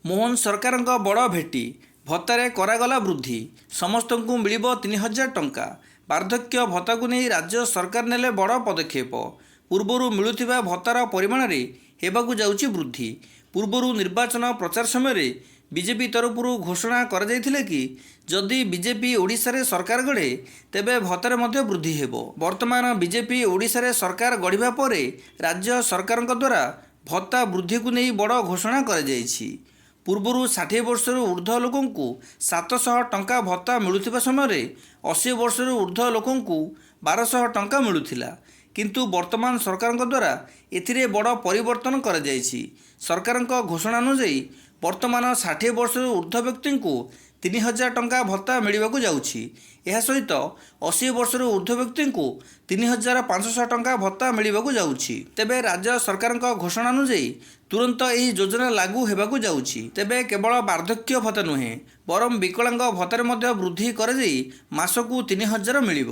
ମୋହନ ସରକାରଙ୍କ ବଡ଼ ଭେଟି ଭତ୍ତାରେ କରାଗଲା ବୃଦ୍ଧି ସମସ୍ତଙ୍କୁ ମିଳିବ 3000 ଟଙ୍କା। ବାର୍ଦ୍ଧକ୍ୟ ଭତ୍ତାକୁ ନେଇ ରାଜ୍ୟ ସରକାର ନେଲେ ବଡ଼ ପଦକ୍ଷେପ। ପୂର୍ବରୁ ମିଳୁଥିବା ଭତ୍ତାର ପରିମାଣରେ ହେବାକୁ ଯାଉଛି ବୃଦ୍ଧି। ପୂର୍ବରୁ ନିର୍ବାଚନ ପ୍ରଚାର ସମୟରେ ବିଜେପି ତରଫରୁ ଘୋଷଣା କରାଯାଇଥିଲେ କି ଯଦି ବିଜେପି ଓଡ଼ିଶାରେ ସରକାର ଗଢ଼େ ତେବେ ଭତ୍ତାରେ ମଧ୍ୟ ବୃଦ୍ଧି ହେବ। ବର୍ତ୍ତମାନ ବିଜେପି ଓଡ଼ିଶାରେ ସରକାର ଗଢ଼ିବା ପରେ ରାଜ୍ୟ ସରକାରଙ୍କ ଦ୍ୱାରା ଭତ୍ତା ବୃଦ୍ଧିକୁ ନେଇ ବଡ଼ ଘୋଷଣା କରାଯାଇଛି। ପୂର୍ବରୁ 60 ବର୍ଷରୁ ଉର୍ଦ୍ଧ୍ୱ ଲୋକଙ୍କୁ 700 ଟଙ୍କା ଭତ୍ତା ମିଳୁଥିବା ସମୟରେ 80 ବର୍ଷରୁ ଉର୍ଦ୍ଧ୍ୱ ଲୋକଙ୍କୁ 1200 ଟଙ୍କା ମିଳୁଥିଲା। କିନ୍ତୁ ବର୍ତ୍ତମାନ ସରକାରଙ୍କ ଦ୍ୱାରା ଏଥିରେ ବଡ଼ ପରିବର୍ତ୍ତନ କରାଯାଇଛି। ସରକାରଙ୍କ ଘୋଷଣା ଅନୁଯାୟୀ ବର୍ତ୍ତମାନ 60 ବର୍ଷରୁ ଉର୍ଦ୍ଧ୍ୱ ବ୍ୟକ୍ତିଙ୍କୁ 3000 ଟଙ୍କା ଭତ୍ତା ମିଳିବାକୁ ଯାଉଛି। ଏହା ସହିତ 80 ବର୍ଷରୁ ଉର୍ଦ୍ଧ୍ୱ ବ୍ୟକ୍ତିଙ୍କୁ 3500 ଟଙ୍କା ଭତ୍ତା ମିଳିବାକୁ ଯାଉଛି। ତେବେ ରାଜ୍ୟ ସରକାରଙ୍କ ଘୋଷଣା ଅନୁଯାୟୀ ତୁରନ୍ତ ଏହି ଯୋଜନା ଲାଗୁ ହେବାକୁ ଯାଉଛି। ତେବେ କେବଳ ବାର୍ଦ୍ଧକ୍ୟ ଭତ୍ତା ନୁହେଁ ବରଂ ବିକଳାଙ୍ଗ ଭତ୍ତାରେ ମଧ୍ୟ ବୃଦ୍ଧି କରାଯାଇ ମାସକୁ 3000 ମିଳିବ।